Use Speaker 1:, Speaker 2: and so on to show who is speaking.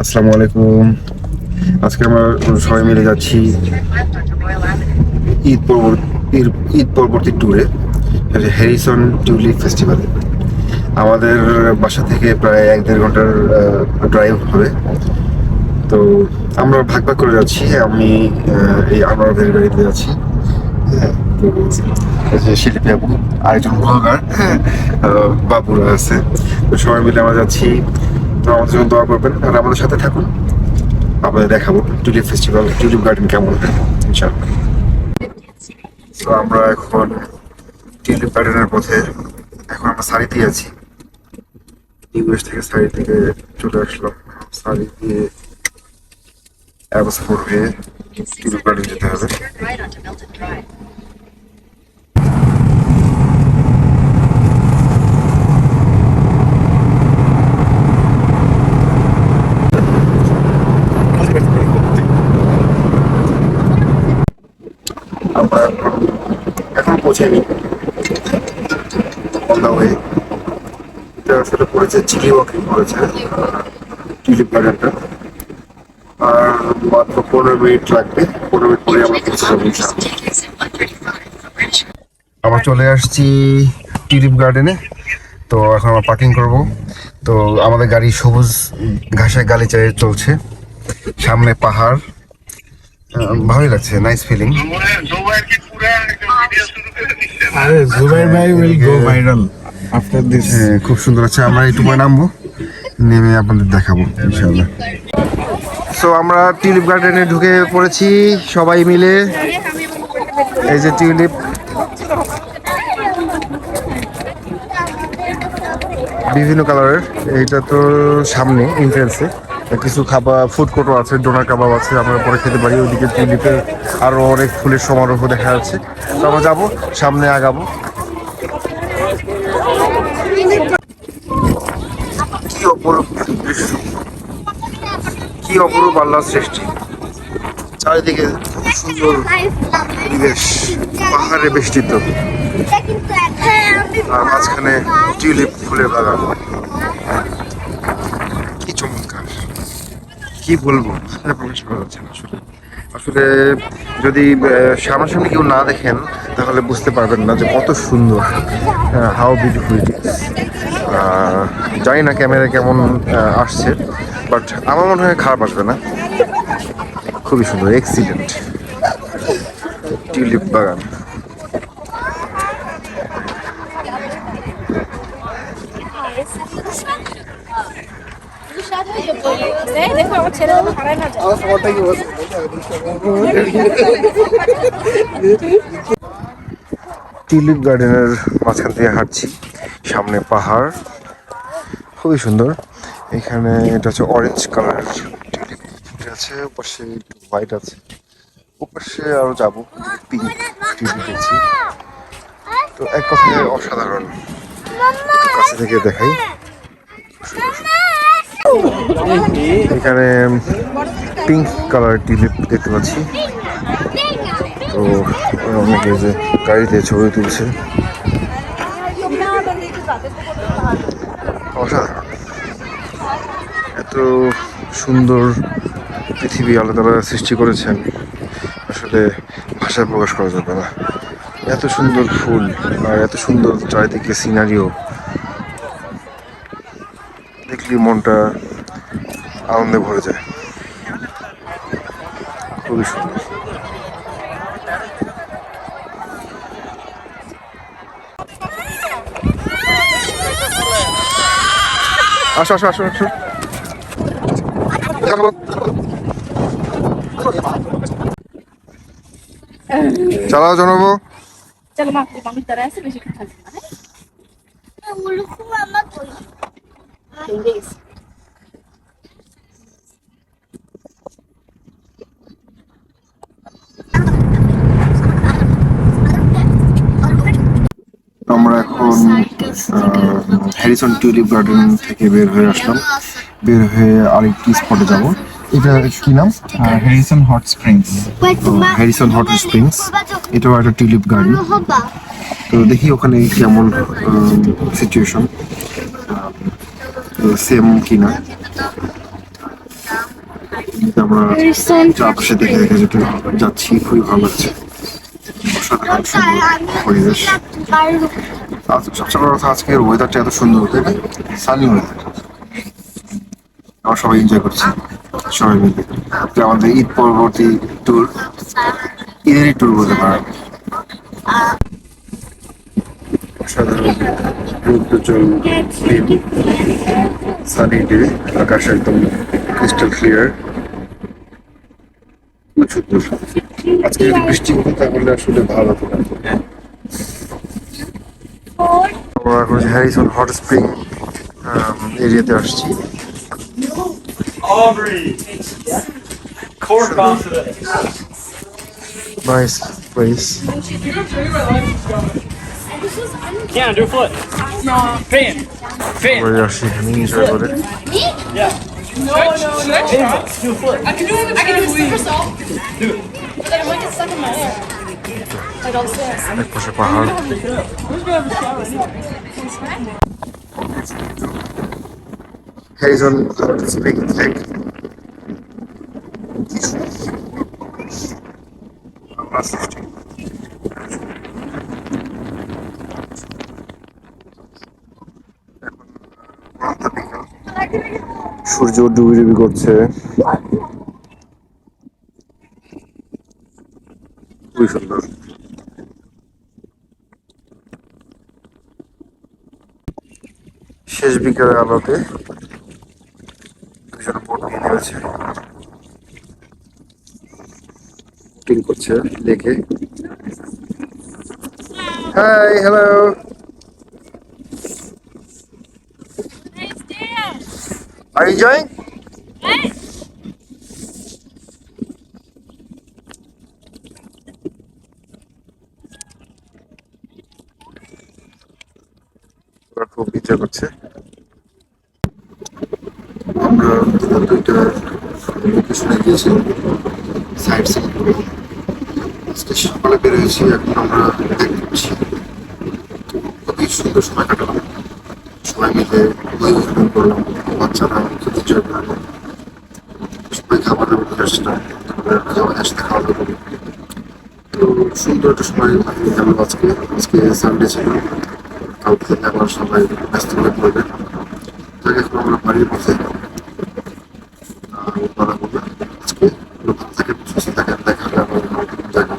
Speaker 1: আসসালামু আলাইকুম। আজকে আমরা সবাই মিলে যাচ্ছি ঈদ পরবর্তী ঈদ পরবর্তী ট্যুরে, হ্যারিসন টিউলিপ ফেস্টিভ্যালে। আমাদের বাসা থেকে প্রায় 1-1.5 ঘন্টার ড্রাইভ হবে। তো আমরা ভাগ ভাগ করে যাচ্ছি। আমি এই আনোয়ার ভাইয়ের গাড়িতে যাচ্ছি। হ্যাঁ, তো এই যে শিল্পী আপু, আরেকজন ব্লগার বাবুরা আছে। তো সবাই মিলে আমরা যাচ্ছি। তো আমাদের জন্য দোয়া করবেন আর আমাদের সাথে থাকুন। আপনাদের দেখাবো টিউলিপ ফেস্টিভ্যাল, টিউলিপ গার্ডেন কেমন হয় ইনশাআল্লাহ। তো আমরা এখন টিউলিপ গার্ডেনের পথে। এখন আমরা সারিতে আছি। ইউএস থেকে সারি থেকে চলে আসলাম। সারি দিয়ে অ্যাবসফোর্ড হয়ে টিউলিপ গার্ডেন যেতে হবে। আমরা এখন পৌঁছাইনি অন দা ওয়ে। এটা আসলে পড়েছে চিলি ওয়াকিং করেছে টিউলিপ গার্ডেনটা। আর মাত্র 15 মিনিট লাগবে। 15 মিনিট পরে আমরা পৌঁছে যাবো ইনশাআল্লাহ। আমরা চলে আসছি টিউলিপ গার্ডেনে। তো এখন আমরা পার্কিং করব। তো আমাদের গাড়ি সবুজ ঘাসের গালিচায় চলছে, সামনে পাহাড়। ভালোই লাগছে, নাইস ফিলিং।
Speaker 2: আরে জুবাইর ভাই will go viral after this.
Speaker 1: খুব সুন্দর আছে। আমরা একটু পরে নামবো, নেমে আপনাদের দেখাবো ইনশাআল্লাহ। সো আমরা টিউলিপ গার্ডেনে ঢুকে পড়েছি সবাই মিলে। এই যে টিউলিপ, বিভিন্ন কালারের। এইটা তো সামনে এন্ট্রান্সে কিছু খাবার, ফুড কোর্টও আছে, ডোনার কাবাব আছে, আমরা পরে খেতে পারি। ওইদিকে টিউলিপের আরো অনেক ফুলের সমারোহ দেখা যাচ্ছে। তো আমরা যাবো, সামনে আগাবো। কি অপরূপ দৃশ্য, কি অপরূপ আল্লাহর সৃষ্টি। চারিদিকে সুন্দর পরিবেশ, পাহাড়ে বেষ্টিত, আর মাঝখানে টিউলিপ ফুলের বাগান। কি চমৎকার, কি বলবো, প্রকাশ করা যাচ্ছে না আসলে। আসলে যদি সামনাসামনি কেউ না দেখেন তাহলে বুঝতে পারবেন না যে কত সুন্দর, হাউ বিউটিফুল ইট ইজ। জানি না ক্যামেরা কেমন আসছে, বাট আমার মনে হয় খারাপ আসবে না। খুবই সুন্দর, এক্সিলেন্ট টিউলিপ বাগান।
Speaker 3: দেখো আমার ছেলে হারায় না যায়।
Speaker 1: টিউলিপ গার্ডেনের মাঝখান থেকে হাঁটছি, সামনে পাহাড়, খুবই সুন্দর। এখানে এটা হচ্ছে অরেঞ্জ কালারের টিউলিপ ফুটে আছে, ওপাশে একটু হোয়াইট আছে, ওপাশে আরো যাবো পিঙ্ক টিউলিপ দেখছি। তো এক কথায় অসাধারণ। একটু কাছে থেকে দেখাই। এখানে পিঙ্ক কালার টিউলিপ দেখতে পাচ্ছি। তো অনেকে যে গাড়িতে ছবি তুলছে, অসাধারণ। এত সুন্দর পৃথিবী আল্লাহ তাআলা সৃষ্টি করেছেন, আসলে ভাষায় প্রকাশ করা যাবে না। এত সুন্দর ফুল আর এত সুন্দর চারিদিকে সিনারিও দেখলে মনটা আনন্দে ভরে যায়। খুবই সুন্দর। আসো আসো আসো আসো, চালাও জানাবো।
Speaker 3: চলো মা, আমি তারা আছে বেশি কথা বলবো না। ভেঙে গেছে।
Speaker 1: আমরা এখন হ্যারিসন টিউলিপ গার্ডেন থেকে বের হয়ে আসলাম। বের হয়ে আরেকটি স্পটে যাব। এটা কি নাম?
Speaker 2: Harrison Hot Springs.
Speaker 1: Harrison hot springs. এটাও একটা টিউলিপ গার্ডেন। তো দেখি ওখানে কেমন সিচুয়েশন, সেম কিনা। আমরা চারপাশে দেখে দেখে যেতে যাচ্ছি, খুবই ভালো লাগছে। অসাধারণ সুন্দর পরিবেশ। আজ সবচেয়ে বড় কথা, আজকের ওয়েদারটা এত সুন্দর, তাই না? সানি ওয়েদার। আমরা সবাই এনজয় করছি সবাই মিলে। তো আমাদের ঈদ পরবর্তী ট্যুর, ঈদেরই ট্যুর বলতে পারেন। অসাধারণ রৌদ্রোজ্জ্বল দিন, সানি ডে, আকাশ একদম ক্রিস্টাল ক্লিয়ার, সুন্দর। আজকে যদি বৃষ্টি হতো তাহলে আসলে ভালো হতো না। আমরা এখন হ্যারিসন হট স্প্রিং এরিয়াতে আসছি।
Speaker 4: Aubrey, core confidence.
Speaker 1: Nice place.
Speaker 4: Yeah, do a flip. No. Fan.
Speaker 1: আমরা আসছি এখানে এনজয় করে।
Speaker 4: Yeah.
Speaker 3: No.
Speaker 4: Do a flip.
Speaker 3: I can do it somersault. But then I might get stuck in my hair. Like all this.
Speaker 1: এক পাশে পাহাড়। Harrison hot spring lake. সূর্য ডুবি ডুবি করছে, খুবই সুন্দর। শেষ বিকেলের আলোতে দুজন বোট নিয়ে নেমেছে, বোটিং করছে লেকে। Hi, hello. Are you enjoying? ওরা খুব এনজয় করছে। আমরা দুইটা লোকেশনে গিয়েছি সাইড সিন করে। আজকে সকালে বের হয়েছি, এখন আমরা ব্যাক করছি। খুবই সুন্দর সময় কাটালাম, সবাই মিলে উপভোগ করলাম। বাচ্চারা খেতে এনজয় করলো, সবাই খাবার দাবার নিয়ে আসছিলাম, একসাথে খাওয়া দাওয়া করি। তো সুন্দর একটা সময় গেল আজকে। আজকে সানডে ছিল, কালকে থেকে আবার সবাই ব্যস্ত হয়ে পড়বে। তাই এখন আমরা বাড়ির পথে আজকে ভালো থাকেন, সুস্থ থাকেন, দেখা হবে আবার জায়গা।